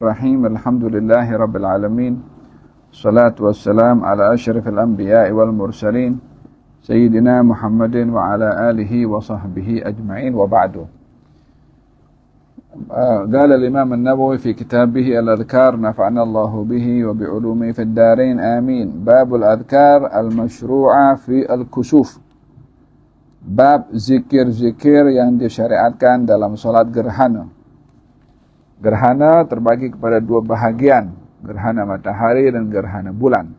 Rahim. Alhamdulillahi Rabbil Alamin. Salatu wassalam ala asyrafil anbiya'i wal mursalin Sayyidina Muhammadin wa ala alihi wa sahbihi ajma'in wa ba'du. قال الإمام النووي في كتابه الأذكار نفعنا الله به وبعلومه في الدارين آمين. باب الأذكار المشروعة في الكسوف. Bab zikir-zikir yang disyariatkan dalam salat gerhana. Gerhana terbagi kepada dua bahagian, gerhana matahari dan gerhana bulan.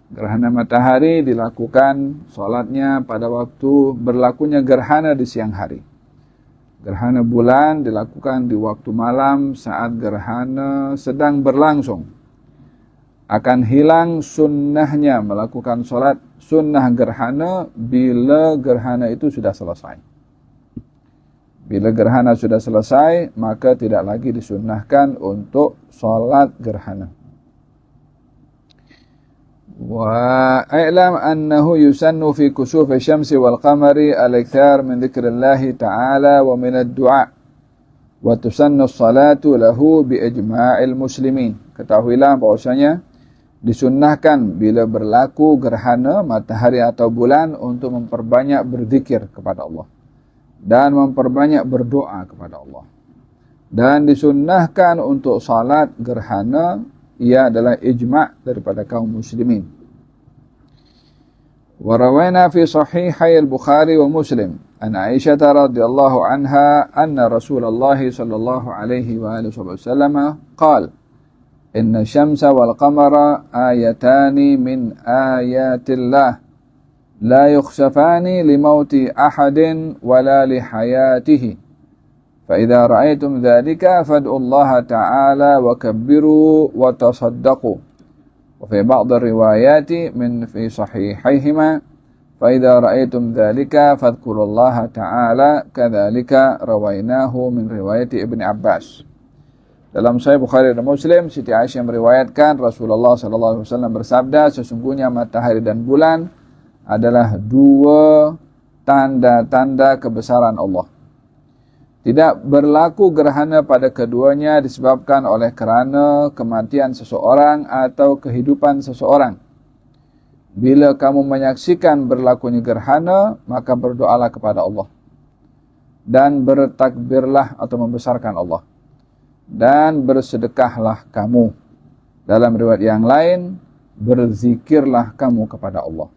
Gerhana matahari dilakukan salatnya pada waktu berlakunya gerhana di siang hari. Gerhana bulan dilakukan di waktu malam saat gerhana sedang berlangsung. Akan hilang sunnahnya melakukan salat sunnah gerhana bila gerhana itu sudah selesai. Bila gerhana sudah selesai, maka tidak lagi disunnahkan untuk salat gerhana. Wa a'lam annahu yusannu fi kusuf asy-syamsi wal qamari al-ikthar min dzikrillah ta'ala wa min ad-du'a wa tusannu as-salatu lahu bi ijma'il muslimin. Ketahuilah bahwasanya disunnahkan bila berlaku gerhana matahari atau bulan untuk memperbanyak berzikir kepada Allah dan memperbanyak berdoa kepada Allah. Dan disunnahkan untuk salat gerhana, ia adalah ijma' daripada kaum muslimin. Wa rawaina fi sahihai al-Bukhari wa Muslim an Aisyah radhiyallahu anha anna Rasulullah sallallahu alaihi wa alihi wasallam qala inna syamsa wal qamara ayatani min ayatillah la yukhsafani limauti ahadin wala lihayatihi. فإذا رأيتم ذلك فادعوا الله تعالى وكبروا وتصدقوا. وفي بعض الروايات في صحيحيهما فإذا رأيتم ذلك فاذكروا الله تعالى كذلك رويناه من رواية ابن عباس. Dalam Sahih Bukhari dan Muslim, Siti Aisyah meriwayatkan Rasulullah sallallahu alaihi wasallam bersabda, sesungguhnya matahari dan bulan adalah dua tanda-tanda kebesaran Allah. Tidak berlaku gerhana pada keduanya disebabkan oleh kerana kematian seseorang atau kehidupan seseorang. Bila kamu menyaksikan berlakunya gerhana, maka berdoalah kepada Allah. Dan bertakbirlah atau membesarkan Allah. Dan bersedekahlah kamu. Dalam riwayat yang lain, berzikirlah kamu kepada Allah.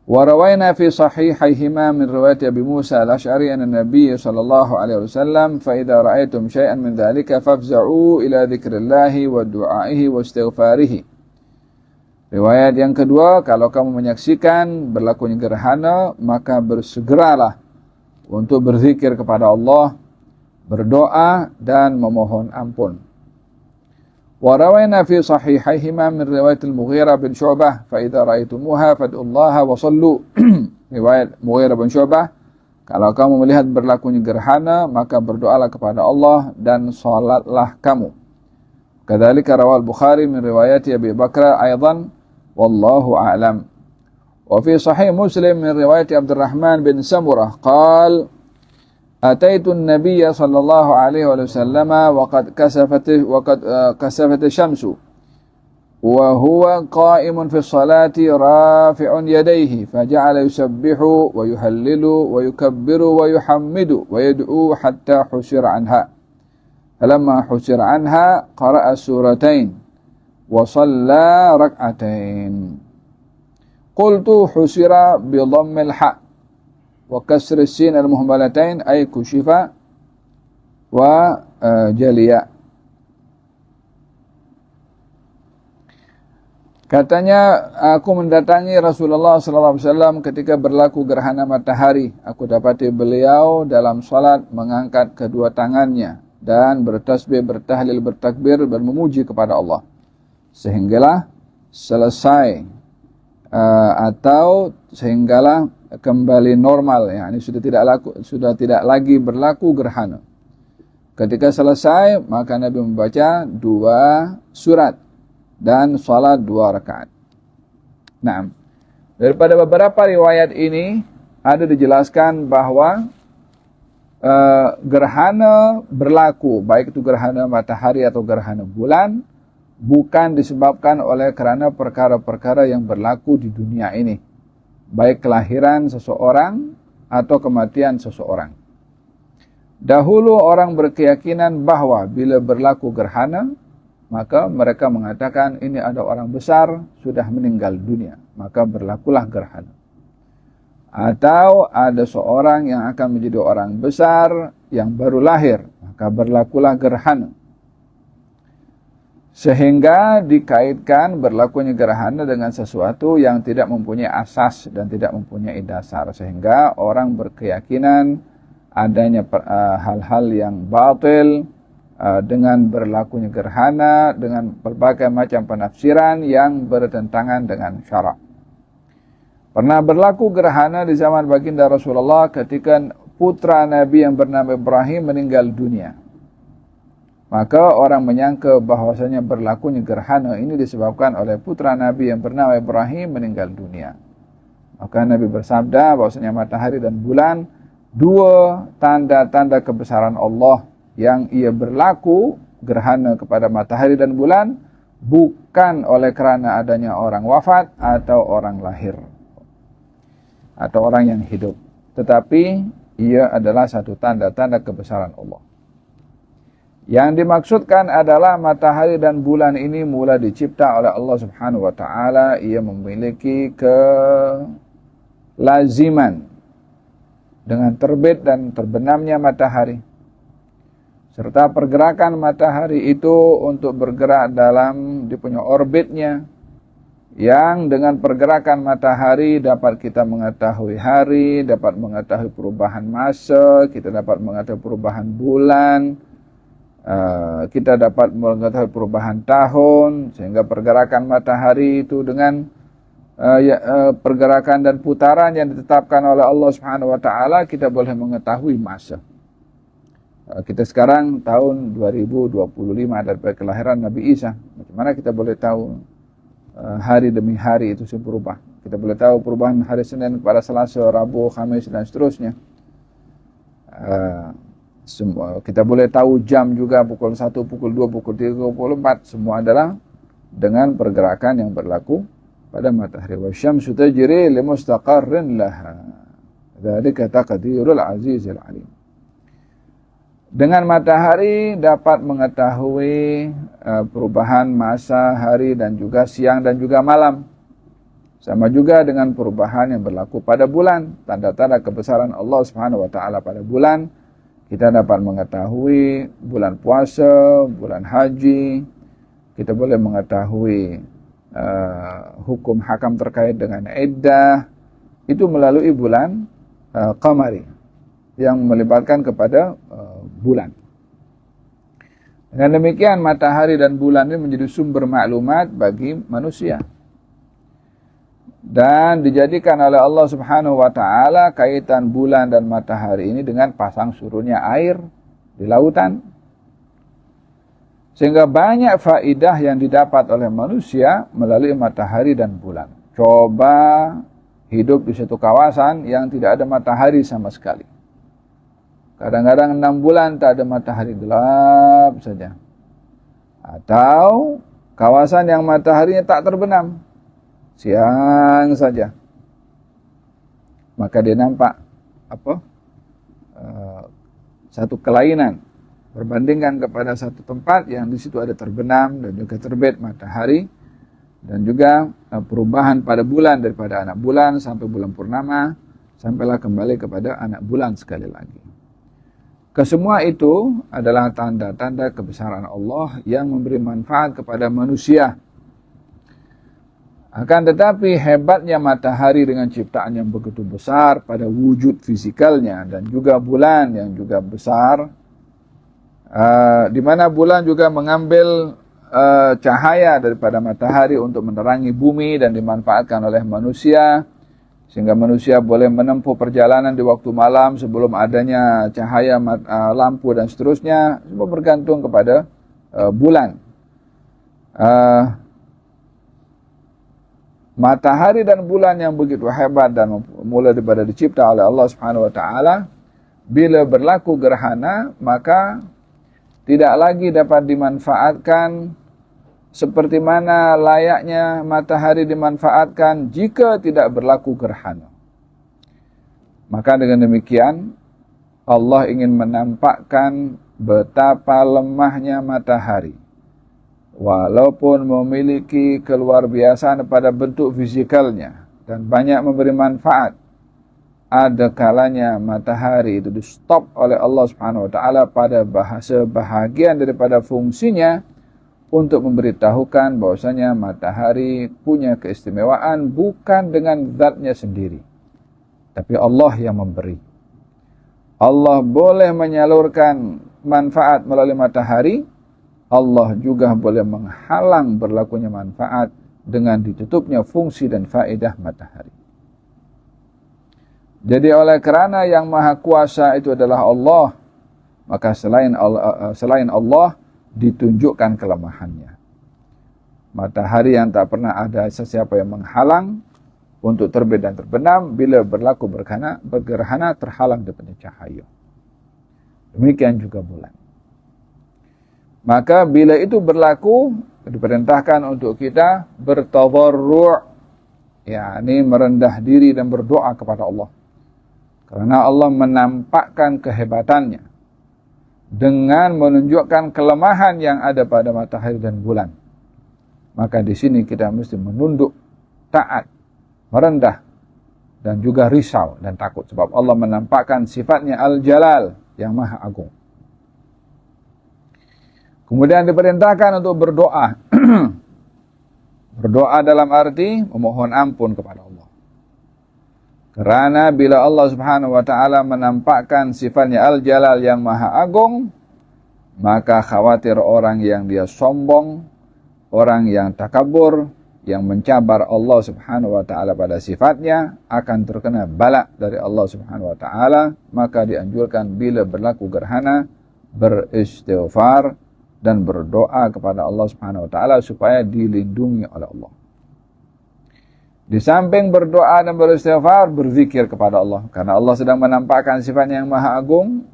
وروينا في صحيحيهما من رواية أبي موسى الأشعري أن النبي صلى الله عليه وسلم فإذا رأيتم شيئا من ذلك فافزعوا إلى ذكر الله ودعائه واستغفاره. Riwayat yang kedua, kalau kamu menyaksikan berlakunya gerhana, maka bersegeralah untuk berzikir kepada Allah, berdoa dan memohon ampun. وروينا في صحيحيهما من رواية المغيرة بن شعبة فإذا رأيتموها فادعوا الله وصلوا. Riwayat Mughirah bin Syu'bah, kalau kamu melihat berlakunya gerhana, maka berdoalah kepada Allah dan salatlah kamu. Kadzalika rawal Bukhari min riwayat Abi Bakr aidan wallahu a'lam. Wa fi sahih Muslim min riwayat Abdurrahman bin Samurah qala أتيت النبي صلى الله عليه وسلم وقد كسفت الشمس وهو قائم في الصلاة رافع يديه فجعل يسبح ويهلل ويكبر ويحمد ويدعو حتى حشر عنها فلما حشر عنها قرأ السورتين وصلى ركعتين قلت حشر بضم الحاء وكسر السين المهملتين أي كشفا وجليا. Katanya, aku mendatangi Rasulullah SAW ketika berlaku gerhana matahari. Aku dapati beliau dalam salat mengangkat kedua tangannya dan bertasbih, bertahlil, bertakbir, bermemuji kepada Allah. Sehinggalah selesai atau sehinggalah kembali normal, yakni sudah tidak lagi berlaku gerhana. Ketika selesai, maka Nabi membaca 2 surat dan salat 2 rakaat. Nah, daripada beberapa riwayat ini ada dijelaskan bahwa gerhana berlaku, baik itu gerhana matahari atau gerhana bulan, bukan disebabkan oleh karena perkara-perkara yang berlaku di dunia ini, baik kelahiran seseorang atau kematian seseorang. Dahulu orang berkeyakinan bahwa bila berlaku gerhana, maka mereka mengatakan ini ada orang besar sudah meninggal dunia, maka berlakulah gerhana. Atau ada seorang yang akan menjadi orang besar yang baru lahir, maka berlakulah gerhana. Sehingga dikaitkan berlakunya gerhana dengan sesuatu yang tidak mempunyai asas dan tidak mempunyai dasar. Sehingga orang berkeyakinan adanya hal-hal yang batil dengan berlakunya gerhana, dengan berbagai macam penafsiran yang bertentangan dengan syarak. Pernah berlaku gerhana di zaman baginda Rasulullah ketika putra Nabi yang bernama Ibrahim meninggal dunia. Maka orang menyangka bahwasanya berlakunya gerhana ini disebabkan oleh putra Nabi yang bernama Ibrahim meninggal dunia. Maka Nabi bersabda bahwasanya matahari dan bulan dua tanda-tanda kebesaran Allah yang ia berlaku gerhana kepada matahari dan bulan bukan oleh kerana adanya orang wafat atau orang lahir atau orang yang hidup, tetapi ia adalah satu tanda-tanda kebesaran Allah. Yang dimaksudkan adalah matahari dan bulan ini mula dicipta oleh Allah Subhanahu wa taala, ia memiliki kelaziman dengan terbit dan terbenamnya matahari, serta pergerakan matahari itu untuk bergerak dalam dia punya orbitnya, yang dengan pergerakan matahari dapat kita mengetahui hari, dapat mengetahui perubahan masa, kita dapat mengetahui perubahan bulan, kita dapat mengetahui perubahan tahun, sehingga pergerakan matahari itu dengan pergerakan dan putaran yang ditetapkan oleh Allah Subhanahu wa taala, kita boleh mengetahui masa. Kita sekarang tahun 2025 dari kelahiran Nabi Isa. Bagaimana kita boleh tahu hari demi hari itu berubah? Kita boleh tahu perubahan hari Senin kepada Selasa, Rabu, Khamis dan seterusnya. Semua kita boleh tahu jam juga, pukul 1, pukul 2, pukul 3, pukul 4. Semua adalah dengan pergerakan yang berlaku pada matahari. Wasyamsu tajri limustaqarrin laha. Dzalika taqdirul azizil alim. Dengan matahari dapat mengetahui perubahan masa hari dan juga siang dan juga malam. Sama juga dengan perubahan yang berlaku pada bulan. Tanda-tanda kebesaran Allah Subhanahu wa taala pada bulan. Kita dapat mengetahui bulan puasa, bulan haji. Kita boleh mengetahui hukum hakam terkait dengan iddah. Itu melalui bulan qamari yang melibatkan kepada bulan. Dengan demikian matahari dan bulan ini menjadi sumber maklumat bagi manusia. Dan dijadikan oleh Allah Subhanahu wa taala kaitan bulan dan matahari ini dengan pasang surutnya air di lautan. Sehingga banyak faidah yang didapat oleh manusia melalui matahari dan bulan. Coba hidup di satu kawasan yang tidak ada matahari sama sekali. Kadang-kadang 6 bulan tak ada matahari, gelap saja. Atau kawasan yang mataharinya tak terbenam, siang saja. Maka dia nampak satu kelainan berbandingkan kepada satu tempat yang di situ ada terbenam dan juga terbit matahari, dan juga perubahan pada bulan daripada anak bulan sampai bulan purnama, sampailah kembali kepada anak bulan sekali lagi. Kesemua itu adalah tanda-tanda kebesaran Allah yang memberi manfaat kepada manusia. Akan tetapi hebatnya matahari dengan ciptaan yang begitu besar pada wujud fisikalnya, dan juga bulan yang juga besar, di mana bulan juga mengambil cahaya daripada matahari untuk menerangi bumi dan dimanfaatkan oleh manusia, sehingga manusia boleh menempuh perjalanan di waktu malam sebelum adanya cahaya lampu dan seterusnya. Semua bergantung kepada bulan. Matahari dan bulan yang begitu hebat dan mulai daripada dicipta oleh Allah Subhanahu wa taala Bila berlaku gerhana, maka tidak lagi dapat dimanfaatkan seperti mana layaknya matahari dimanfaatkan jika tidak berlaku gerhana. Maka dengan demikian, Allah ingin menampakkan betapa lemahnya matahari. Walaupun memiliki keluarbiasaan pada bentuk fisikalnya dan banyak memberi manfaat, ada kalanya matahari itu di stop oleh Allah Subhanahu wa taala pada bahagian daripada fungsinya untuk memberitahukan bahwasanya matahari punya keistimewaan bukan dengan zatnya sendiri, tapi Allah yang memberi. Allah boleh menyalurkan manfaat melalui matahari, Allah juga boleh menghalang berlakunya manfaat dengan ditutupnya fungsi dan faedah matahari. Jadi oleh kerana yang maha kuasa itu adalah Allah, maka selain Allah ditunjukkan kelemahannya. Matahari yang tak pernah ada sesiapa yang menghalang untuk terbit dan terbenam, bila berlaku bergerhana terhalang daripada cahaya. Demikian juga bulan. Maka bila itu berlaku, diperintahkan untuk kita bertadarru', yakni merendah diri dan berdoa kepada Allah. Karena Allah menampakkan kehebatannya dengan menunjukkan kelemahan yang ada pada matahari dan bulan. Maka di sini kita mesti menunduk, taat, merendah, dan juga risau dan takut. Sebab Allah menampakkan sifatnya Al-Jalal, yang maha agung. Kemudian diperintahkan untuk berdoa. Berdoa dalam arti memohon ampun kepada Allah. Kerana bila Allah Subhanahu wa taala menampakkan sifatnya Al-Jalal yang maha agung, maka khawatir orang yang dia sombong, orang yang takabur, yang mencabar Allah Subhanahu wa taala pada sifatnya akan terkena bala dari Allah Subhanahu wa taala. Maka dianjurkan bila berlaku gerhana beristighfar dan berdoa kepada Allah Subhanahu wa taala supaya dilindungi oleh Allah. Di samping berdoa dan beristighfar, berzikir kepada Allah. Karena Allah sedang menampakkan sifatnya yang maha agung,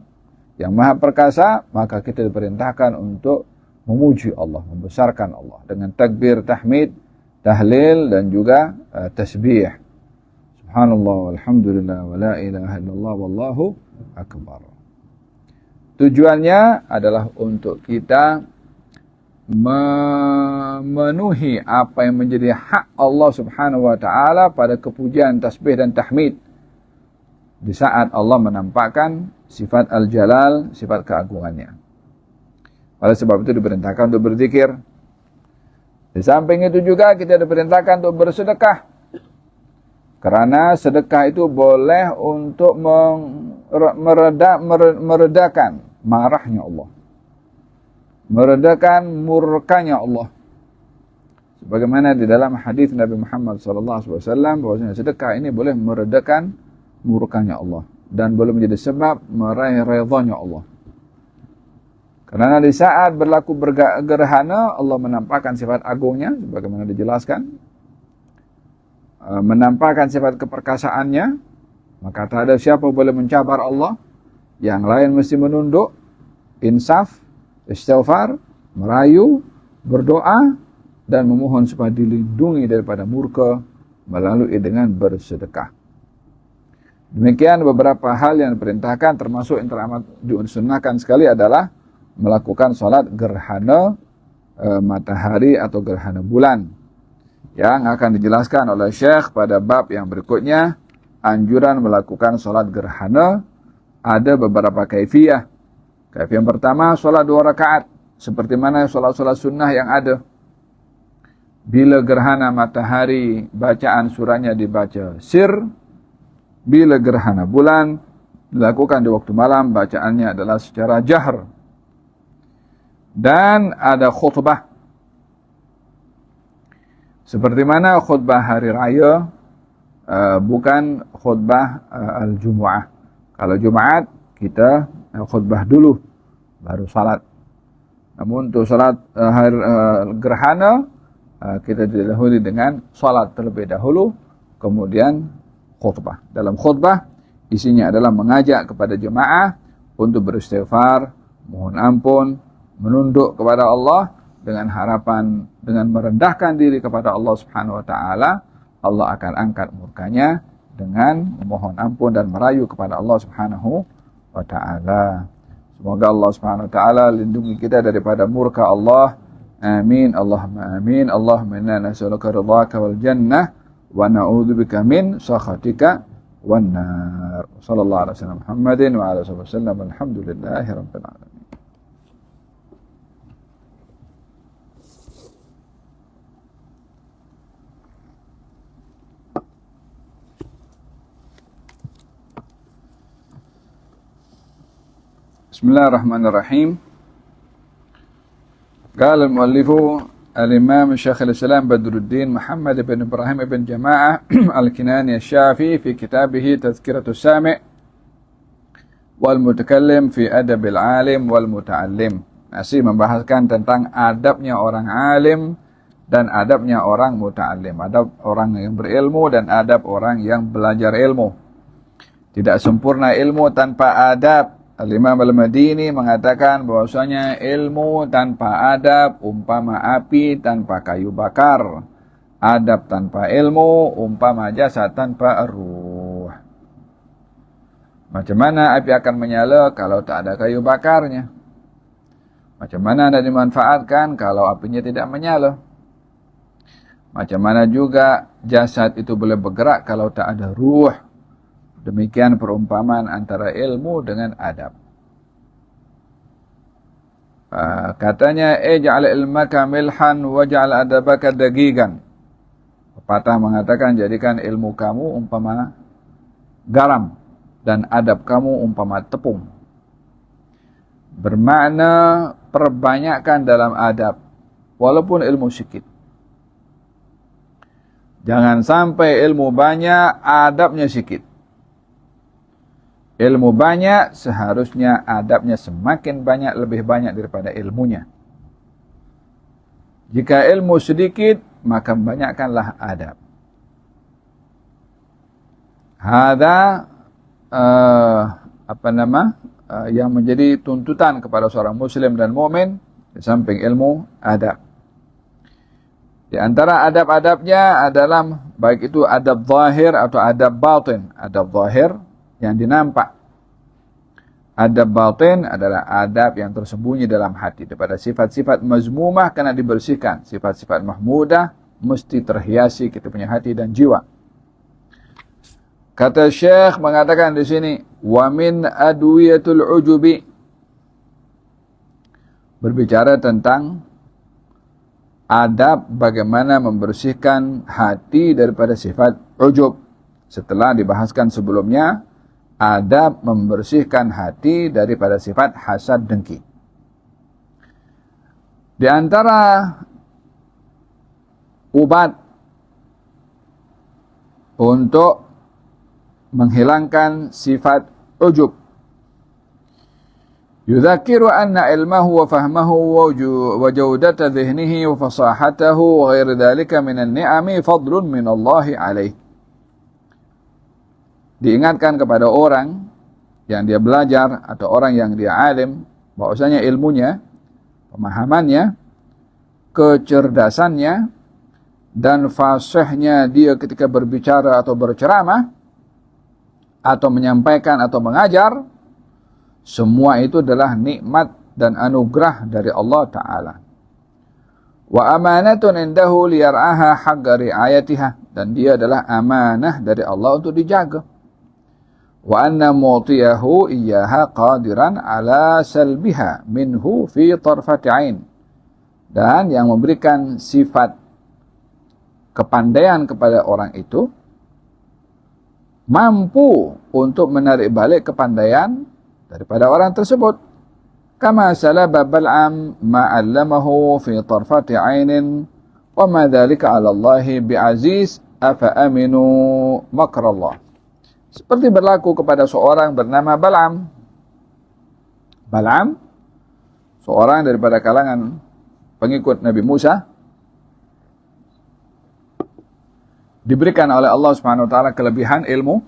yang maha perkasa, maka kita diperintahkan untuk memuji Allah, membesarkan Allah dengan takbir, tahmid, tahlil dan juga tasbih. Subhanallah walhamdulillah wa la ilaha illallah wallahu akbar. Tujuannya adalah untuk kita memenuhi apa yang menjadi hak Allah Subhanahu wa taala pada kepujian, tasbih dan tahmid di saat Allah menampakkan sifat Al-Jalal, sifat keagungannya. Oleh sebab itu diperintahkan untuk berzikir. Di samping itu juga kita diperintahkan untuk bersedekah. Karena sedekah itu boleh untuk meredakan marahnya Allah, meredakan murkanya Allah. Sebagaimana di dalam hadis Nabi Muhammad SAW, bahwasanya sedekah ini boleh meredakan murkanya Allah dan boleh menjadi sebab meraih ridhanya Allah. Karena di saat berlaku gerhana, Allah menampakkan sifat agungnya, sebagaimana dijelaskan, menampakkan sifat keperkasaannya, maka tak ada siapa boleh mencabar Allah. Yang lain mesti menunduk, insaf, istighfar, merayu, berdoa, dan memohon supaya dilindungi daripada murka melalui dengan bersedekah. Demikian beberapa hal yang diperintahkan, termasuk yang teramat disunnahkan sekali adalah melakukan salat gerhana matahari atau gerhana bulan, yang akan dijelaskan oleh Syekh pada bab yang berikutnya. Anjuran melakukan salat gerhana ada beberapa kaifiyah. Kaifiyah yang pertama, salat 2 rakaat seperti mana salat-salat sunnah yang ada. Bila gerhana matahari, bacaan surahnya dibaca sir. Bila gerhana bulan dilakukan di waktu malam, bacaannya adalah secara jahr. Dan ada khutbah. Seperti mana khutbah hari raya, bukan khutbah al-Jumu'ah. Kalau Jumat kita khutbah dulu, baru salat. Namun untuk salat gerhana, kita didahului dengan salat terlebih dahulu, kemudian khutbah. Dalam khutbah Isinya adalah mengajak kepada jemaah untuk beristighfar, mohon ampun, menunduk kepada Allah dengan harapan, dengan merendahkan diri kepada Allah Subhanahu wa taala, Allah akan angkat murkanya dengan memohon ampun dan merayu kepada Allah Subhanahu wa taala. Semoga Allah Subhanahu wa taala lindungi kita daripada murka Allah. Amin. Allahumma amin. Allahumma inna nas'aluka ridhaka wal jannah wa na'udzubika min sakhatika wan nar. Sallallahu alaihi wasallam Muhammadin wa ala alihi wasallam. Alhamdulillahi rabbil alamin. Bismillahirrahmanirrahim. Qala al-muallifu al-imam Syekh al-Islam Badruddin Muhammad ibn Ibrahim ibn Jama'ah al-Kinani asy-Syafi'i fi kitabih Tazkiratus Sami' wal Mutakallim fi Adabil Alim wal Muta'allim. Masih membahaskan tentang adabnya orang alim dan adabnya orang muta'allim. Adab orang yang berilmu dan adab orang yang belajar ilmu. Tidak sempurna ilmu tanpa adab. Al-Imam Al-Madini mengatakan bahwasanya ilmu tanpa adab umpama api tanpa kayu bakar. Adab tanpa ilmu umpama jasad tanpa ruh. Macam mana api akan menyala kalau tak ada kayu bakarnya? Macam mana anda dimanfaatkan kalau apinya tidak menyala? Macam mana juga jasad itu boleh bergerak kalau tak ada ruh? Demikian perumpamaan antara ilmu dengan adab. Katanya, ij'al ilmaka milhan waj'al adabaka dagigan. Pepatah mengatakan, jadikan ilmu kamu umpama garam dan adab kamu umpama tepung. Bermakna perbanyakkan dalam adab, walaupun ilmu sedikit. Jangan sampai ilmu banyak, adabnya sedikit. Ilmu banyak, seharusnya adabnya semakin banyak, lebih banyak daripada ilmunya. Jika ilmu sedikit, maka banyakkanlah adab. Hada yang menjadi tuntutan kepada seorang muslim dan mukmin di samping ilmu adab. Di antara adab-adabnya adalah baik itu adab zahir atau adab batin. Adab zahir yang dinampak. Adab batin adalah adab yang tersembunyi dalam hati. Daripada sifat-sifat mazmumah kena dibersihkan. Sifat-sifat mahmudah mesti terhiasi kita punya hati dan jiwa. Kata Syekh mengatakan di sini, wa min adwiyatul ujubi. Berbicara tentang adab bagaimana membersihkan hati daripada sifat ujub. Setelah dibahaskan sebelumnya, adab membersihkan hati daripada sifat hasad dengki. Di antara ubat untuk menghilangkan sifat ujub, yudzakiru anna ilmahu wa fahmahu wa jawdata dhihnihi wa fasahatahu wa ghairi dhalika minan ni'ami fadlun min Allah alaih. Diingatkan kepada orang yang dia belajar atau orang yang dia alim bahwasanya ilmunya, pemahamannya, kecerdasannya dan fasihnya dia ketika berbicara atau berceramah atau menyampaikan atau mengajar, semua itu adalah nikmat dan anugerah dari Allah Ta'ala. Wa amanatun indahu liyar'aha haqqa ri'ayatiha, dan dia adalah amanah dari Allah untuk dijaga. Wa anna mu'tiyahu iyyaha qadiran ala salbiha minhu fi tarfati ain, dan yang memberikan sifat kepandaian kepada orang itu mampu untuk menarik balik kepandaian daripada orang tersebut. Kama salaba Bal'am ma'allamahu fi tarfati ainin wa ma dhalika 'ala Allahi bi'aziz afa aminu makrallah. Seperti berlaku kepada seorang bernama Bal'am. Bal'am, seorang daripada kalangan pengikut Nabi Musa, diberikan oleh Allah Subhanahu wa taala kelebihan ilmu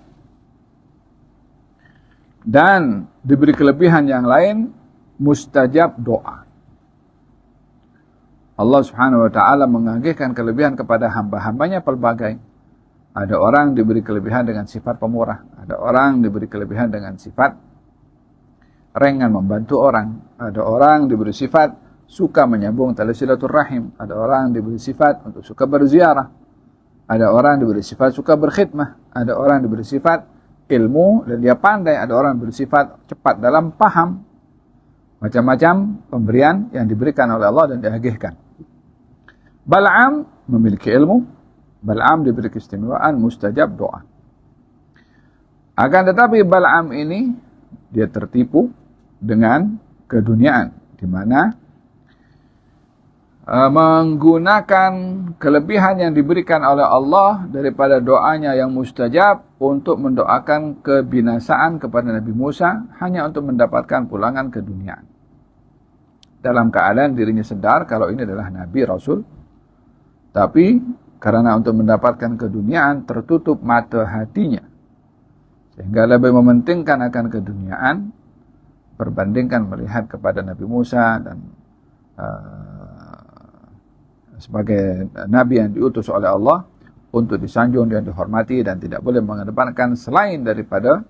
dan diberi kelebihan yang lain, mustajab doa. Allah Subhanahu wa taala mengagihkan kelebihan kepada hamba-hambanya pelbagai. Ada orang diberi kelebihan dengan sifat pemurah, ada orang diberi kelebihan dengan sifat ringan membantu orang, ada orang diberi sifat suka menyambung tali silaturahim, ada orang diberi sifat untuk suka berziarah, ada orang diberi sifat suka berkhidmah, ada orang diberi sifat ilmu dan dia pandai, ada orang diberi sifat cepat dalam paham. Macam-macam pemberian yang diberikan oleh Allah dan diagihkan. Bal'am memiliki ilmu, Bal'am diberi keistimewaan mustajab doa. Akan tetapi Bal'am ini dia tertipu dengan keduniaan, di mana menggunakan kelebihan yang diberikan oleh Allah daripada doanya yang mustajab untuk mendoakan kebinasaan kepada Nabi Musa hanya untuk mendapatkan pulangan keduniaan. Dalam keadaan dirinya sedar kalau ini adalah Nabi Rasul, tapi karena untuk mendapatkan keduniaan tertutup mata hatinya, sehingga lebih mementingkan akan keduniaan berbandingkan melihat kepada Nabi Musa dan sebagai Nabi yang diutus oleh Allah untuk disanjung dan dihormati dan tidak boleh mengedepankan selain daripada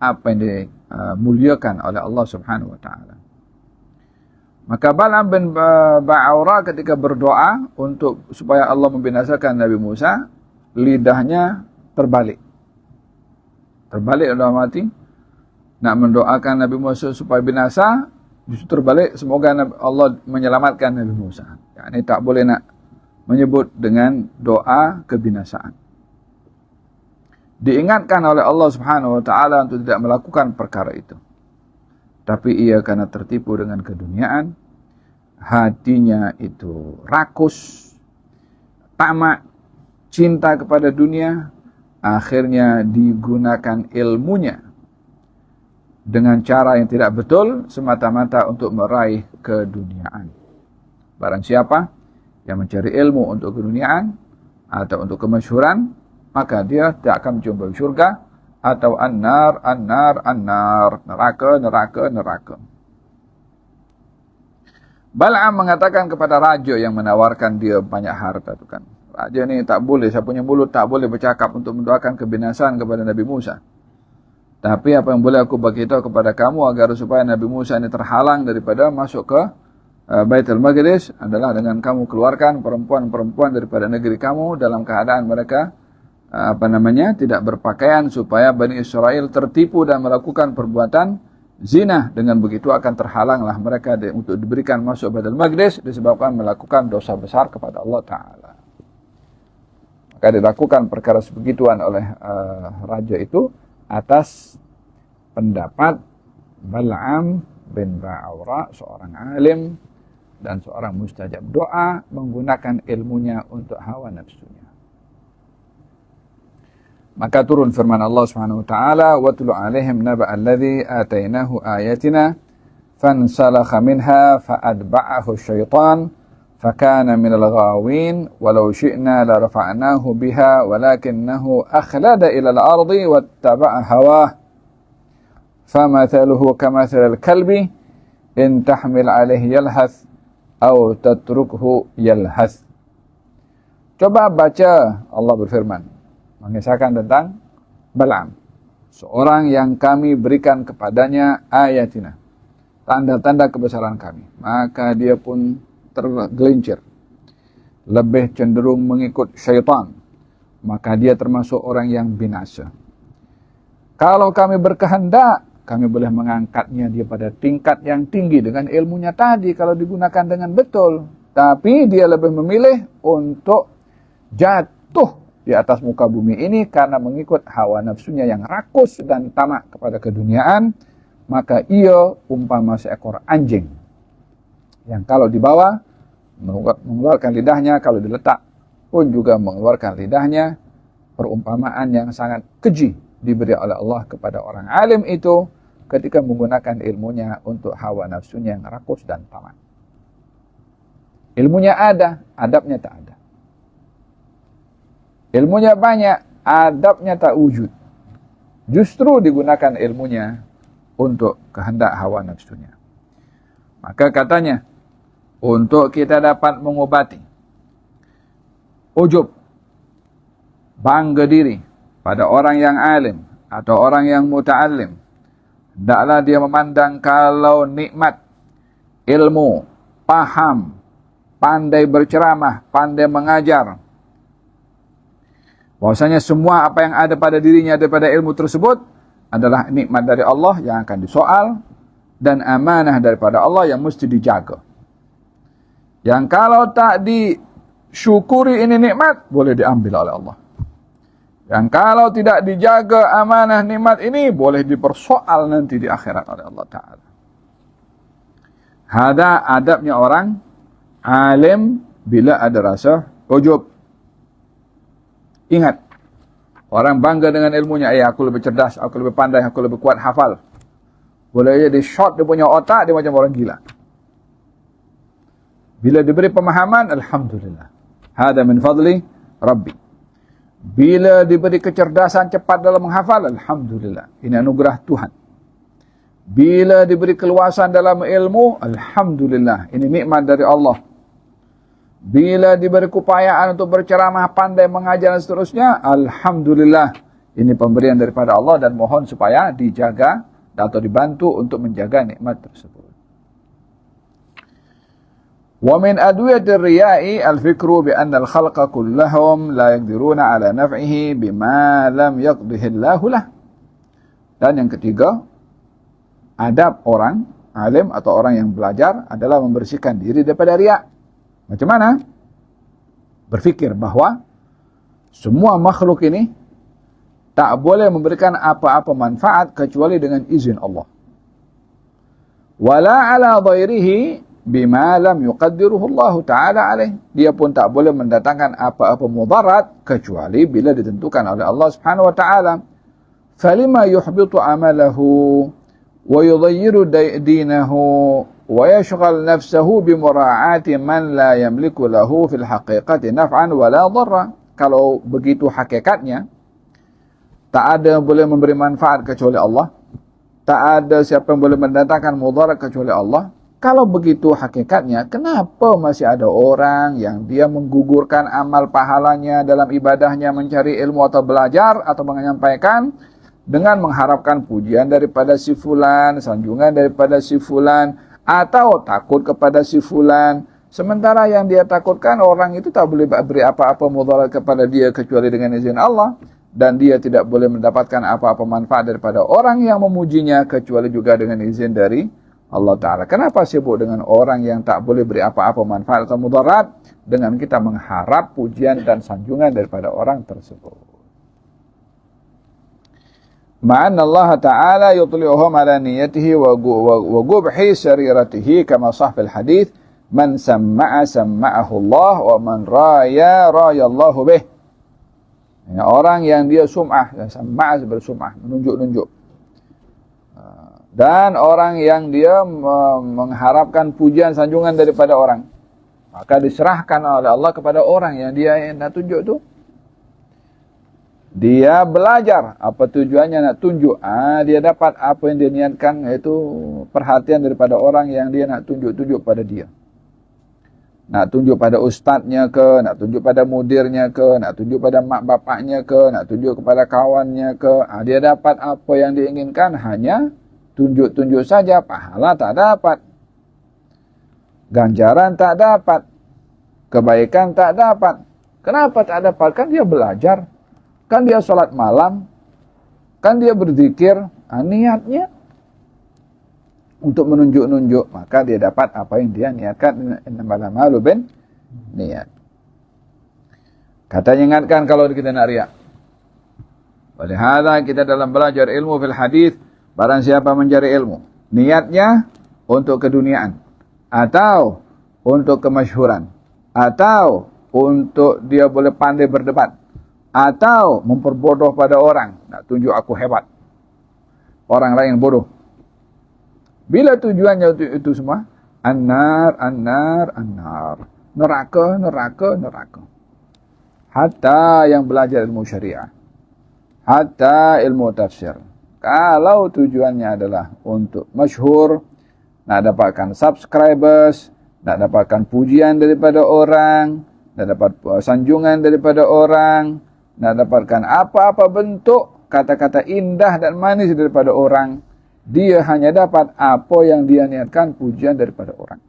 apa yang dimuliakan oleh Allah Subhanahu wa taala. Maka Bal'am bin Ba'aura ketika berdoa untuk supaya Allah membinasakan Nabi Musa, lidahnya terbalik. Terbalik dalam arti nak mendoakan Nabi Musa supaya binasa, justru terbalik semoga Allah menyelamatkan Nabi Musa. Ini tak boleh nak menyebut dengan doa kebinasaan. Diingatkan oleh Allah Subhanahu wa taala untuk tidak melakukan perkara itu. Tapi ia karena tertipu dengan keduniaan, hatinya itu rakus, tamak, cinta kepada dunia, akhirnya digunakan ilmunya dengan cara yang tidak betul semata-mata untuk meraih keduniaan. Barang siapa yang mencari ilmu untuk keduniaan atau untuk kemasyhuran, maka dia tidak akan menjumpai syurga atau an-nar, neraka. Bal'am mengatakan kepada raja yang menawarkan dia banyak harta itu kan. Raja ni tak boleh, saya punya mulut tak boleh bercakap untuk mendoakan kebinasaan kepada Nabi Musa. Tapi apa yang boleh aku beritahu kepada kamu agar supaya Nabi Musa ini terhalang daripada masuk ke Baitul Maqdis adalah dengan kamu keluarkan perempuan-perempuan daripada negeri kamu dalam keadaan mereka tidak berpakaian supaya Bani Israel tertipu dan melakukan perbuatan zina. Dengan begitu akan terhalanglah mereka untuk diberikan masuk Baitul Maqdis disebabkan melakukan dosa besar kepada Allah Ta'ala. Maka dilakukan perkara sebegituan oleh raja itu atas pendapat Bal'am bin Ba'aura, seorang alim dan seorang mustajab doa, menggunakan ilmunya untuk hawa nafsunya. Maka turun firman Allah Subhanahu wa taala, "Watlu 'alaihim naba'a alladzi atainahu ayatina fansalakha minha fa'atba'ahu asy-syaitan fakana minal ghawin walau syi'na la rafa'nahu biha walakinnahu akhlada ila al-ardi wattaba'a hawah famathaluhu kamathalil kalbi in tahmil 'alaihi yalhath aw tatrukhu yalhath." Coba baca, Allah berfirman mengisahkan tentang Bal'am, seorang yang kami berikan kepadanya ayatina, tanda-tanda kebesaran kami, maka dia pun tergelincir, lebih cenderung mengikut syaitan, maka dia termasuk orang yang binasa. Kalau kami berkehendak, kami boleh mengangkatnya dia pada tingkat yang tinggi dengan ilmunya tadi kalau digunakan dengan betul, tapi dia lebih memilih untuk jatuh di atas muka bumi ini karena mengikut hawa nafsunya yang rakus dan tamak kepada keduniaan. Maka ia umpama seekor anjing yang kalau dibawa mengeluarkan lidahnya, kalau diletak pun juga mengeluarkan lidahnya. Perumpamaan yang sangat keji diberi oleh Allah kepada orang alim itu ketika menggunakan ilmunya untuk hawa nafsunya yang rakus dan tamak. Ilmunya ada, adabnya tak ada. Ilmunya banyak, adabnya tak wujud. Justru digunakan ilmunya untuk kehendak hawa nafsunya. Maka katanya, untuk kita dapat mengobati ujub, bangga diri pada orang yang alim atau orang yang muta'alim, hendaklah dia memandang kalau nikmat ilmu, paham, pandai berceramah, pandai mengajar, bahwasanya semua apa yang ada pada dirinya daripada ilmu tersebut adalah nikmat dari Allah yang akan disoal dan amanah daripada Allah yang mesti dijaga. Yang kalau tak disyukuri ini nikmat, boleh diambil oleh Allah. Yang kalau tidak dijaga amanah nikmat ini, boleh dipersoal nanti di akhirat oleh Allah Ta'ala. Hada adabnya orang alim bila ada rasa ujub. Ingat, orang bangga dengan ilmunya, aku lebih cerdas, aku lebih pandai, aku lebih kuat hafal. Boleh jadi shot dia punya otak, dia macam orang gila. Bila diberi pemahaman, alhamdulillah. Hada min fadli Rabbi. Bila diberi kecerdasan cepat dalam menghafal, alhamdulillah. Ini anugerah Tuhan. Bila diberi keluasan dalam ilmu, alhamdulillah. Ini nikmat dari Allah. Bila diberi keupayaan untuk berceramah, pandai mengajar dan seterusnya, alhamdulillah. Ini pemberian daripada Allah dan mohon supaya dijaga atau dibantu untuk menjaga nikmat tersebut. Wa min adwiyatir riya'i al-fikru bi anna al-khalqa kullahum la yaqdiruna ala naf'ihi bima lam yaqdihi Allahu lah. Dan yang ketiga, adab orang alim atau orang yang belajar adalah membersihkan diri daripada riya'. Macam mana? Berfikir bahawa semua makhluk ini tak boleh memberikan apa-apa manfaat kecuali dengan izin Allah. Wala ala ghairihi bima lam yuqaddiruhu Allah Ta'ala alaih. Dia pun tak boleh mendatangkan apa-apa mudarat kecuali bila ditentukan oleh Allah Subhanahu wa Ta'ala. Falima yuhbitu amalahu wa yudayyiru dinahu wa yashghal nafsahu bimura'ati man la yamliku lahu fil haqiqati naf'an wala dharra. Kalau begitu hakikatnya, tak ada yang boleh memberi manfaat kecuali Allah, tak ada siapa yang boleh mendatangkan mudarat kecuali Allah. Kalau begitu hakikatnya, kenapa masih ada orang yang dia menggugurkan amal pahalanya dalam ibadahnya mencari ilmu atau belajar atau menyampaikan dengan mengharapkan pujian daripada si fulan, sanjungan daripada si fulan, atau takut kepada si fulan. Sementara yang dia takutkan, orang itu tak boleh beri apa-apa mudarat kepada dia kecuali dengan izin Allah. Dan dia tidak boleh mendapatkan apa-apa manfaat daripada orang yang memujinya kecuali juga dengan izin dari Allah Ta'ala. Kenapa sibuk dengan orang yang tak boleh beri apa-apa manfaat atau mudarat dengan kita mengharap pujian dan sanjungan daripada orang tersebut? Ma'anna Allah Ta'ala yutli'uhum ala niyatihi wa gubhi sariratihi kama sah fil hadith, man samma'a samma'ahu Allah wa man raya raya Allahu bih. Ya, orang yang dia sum'ah, samma'a sebagai sum'ah, menunjuk-nunjuk. Dan orang yang dia mengharapkan pujian sanjungan daripada orang, maka diserahkan oleh Allah kepada orang yang dia nak tunjuk tu. Dia belajar apa tujuannya nak tunjuk, dia dapat apa yang dia niatkan, iaitu perhatian daripada orang yang dia nak tunjuk-tunjuk pada dia. Nak tunjuk pada ustaznya ke, nak tunjuk pada mudirnya ke, nak tunjuk pada mak bapaknya ke, nak tunjuk kepada kawannya ke. Dia dapat apa yang diinginkan, hanya tunjuk-tunjuk saja, pahala tak dapat, ganjaran tak dapat, kebaikan tak dapat. Kenapa tak dapat? Kan dia belajar, kan dia solat malam, kan dia berzikir, niatnya untuk menunjuk-nunjuk, maka dia dapat apa yang dia niatkan. Innamal a'malu bin niat. Katanya ingatkan kalau kita nak riak. Oleh hadza kita dalam belajar ilmu fil hadis, barang siapa mencari ilmu, niatnya untuk keduniaan, atau untuk kemasyhuran, atau untuk dia boleh pandai berdebat, atau memperbodoh pada orang, nak tunjuk aku hebat, orang lain bodoh. Bila tujuannya itu semua, an-nar, an-nar, an-nar, neraka, neraka, neraka. Hatta yang belajar ilmu syariah, hatta ilmu tafsir, Kalau tujuannya adalah untuk masyhur, nak dapatkan subscribers, nak dapatkan pujian daripada orang, nak dapat sanjungan daripada orang, nak dapatkan apa-apa bentuk kata-kata indah dan manis daripada orang, dia hanya dapat apa yang dia niatkan, pujian daripada orang.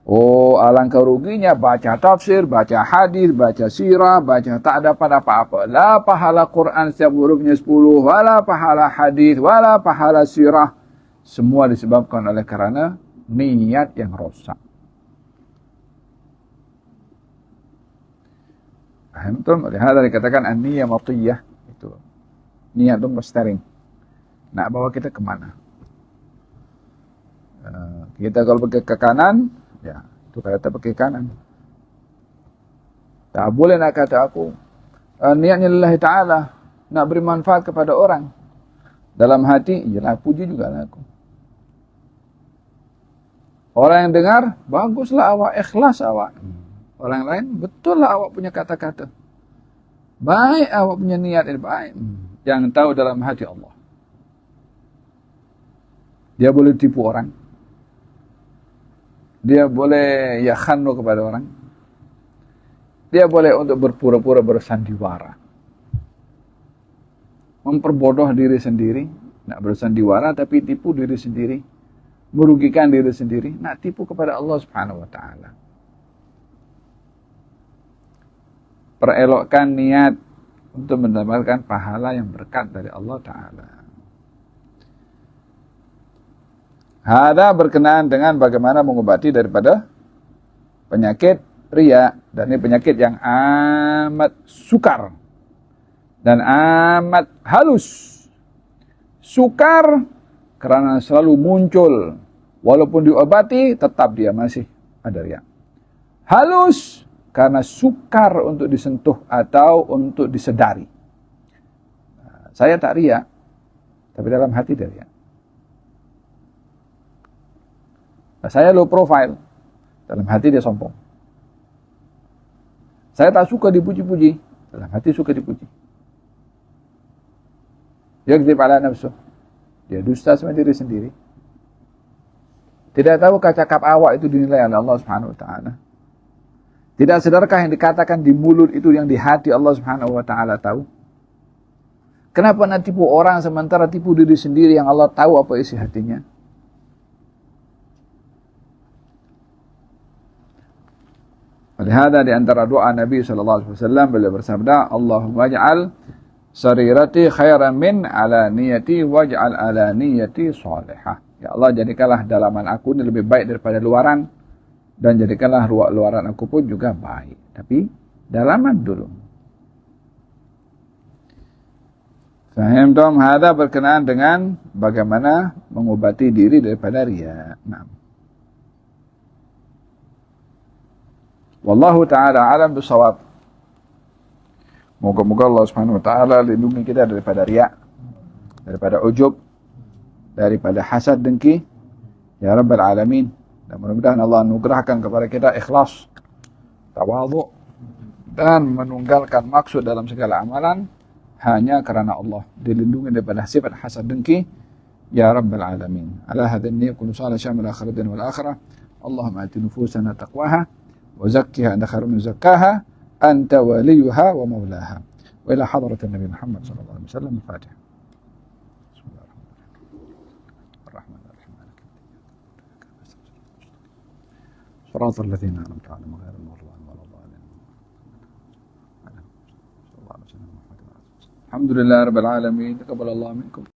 Oh, alangkah ruginya baca tafsir, baca hadis, baca sirah, baca tak dapat apa-apa. La pahala Quran setiap hurufnya 10, wala pahala hadis, wala pahala sirah. Semua disebabkan oleh karena niat yang rosak. Paham tuh? Lihat dikatakan an-niyah matiyah itu. Niat itu mestering. Nak bawa kita kemana? Kita kalau pergi ke kanan, ya, itu kata pakai kanan. Tak boleh nak kata aku niatnya lillahi ta'ala, nak beri manfaat kepada orang. Dalam hati, ialah puji juga lah aku. Orang yang dengar, baguslah awak, ikhlas awak. Orang lain, betul lah awak punya kata-kata. Baik awak punya niat ini, baik. Yang tahu dalam hati Allah. Dia boleh tipu orang. Dia boleh yakhannu kepada orang. Dia boleh untuk berpura-pura bersandiwara. Memperbodoh diri sendiri. Nak bersandiwara tapi tipu diri sendiri. Merugikan diri sendiri. Nak tipu kepada Allah Subhanahu wa ta'ala. Perelokkan niat untuk mendapatkan pahala yang berkat dari Allah Ta'ala. Hada berkenaan dengan bagaimana mengobati daripada penyakit riya. Dan ini penyakit yang amat sukar dan amat halus. Sukar karena selalu muncul, walaupun diobati tetap dia masih ada riya. Halus karena sukar untuk disentuh atau untuk disedari. Saya tak riya, tapi dalam hati dia riya. Saya low profile, dalam hati dia sombong. Saya tak suka dipuji-puji, dalam hati suka dipuji. Dia yakdzib ala nafsuh, dia dusta sama diri sendiri. Tidak tahukah cakap awak itu dinilai oleh Allah Subhanahu wa ta'ala? Tidak sadarkah yang dikatakan di mulut itu yang di hati Allah Subhanahu wa ta'ala tahu? Kenapa nak tipu orang sementara tipu diri sendiri yang Allah tahu apa isi hatinya? Olehada di antara doa Nabi SAW beliau bersabda, Allahumma ij'al sarirati khairan min alaniyati waj'al alaniyati salihah. Ya Allah, jadikanlah dalaman aku ini lebih baik daripada luaran, dan jadikanlah luaran aku pun juga baik. Tapi dalaman dulu. Faham tom? Hada berkenaan dengan bagaimana mengobati diri daripada riya. Nah. Wallahu ta'ala alam bisawab. Moga-moga Allah Subhanahu wa ta'ala lindungi kita daripada riya, daripada ujub, daripada hasad dengki, ya Rabbal Alamin. Dan mudah-mudahan Allah anugerahkan kepada kita ikhlas, tawadhu, dan menunggalkan maksud dalam segala amalan hanya karena Allah. Dilindungi daripada sifat hasad dengki, ya Rabbal Alamin. Ala hadzal niyya kullu salih syamil akhiratin wal akhirah. Allahumma ati nufusana taqwaha wa zakkiha anta khairun min zakkaha anta waliyuha wa maulaha. Wa ila hadratin Nabi Muhammad sallallahu alaihi wasallam. Al-Fatihah. صراط الذين أنعمت عليهم غير المغضوب عليهم ولا الضالين. الحمد لله رب العالمين. تقبل الله منكم.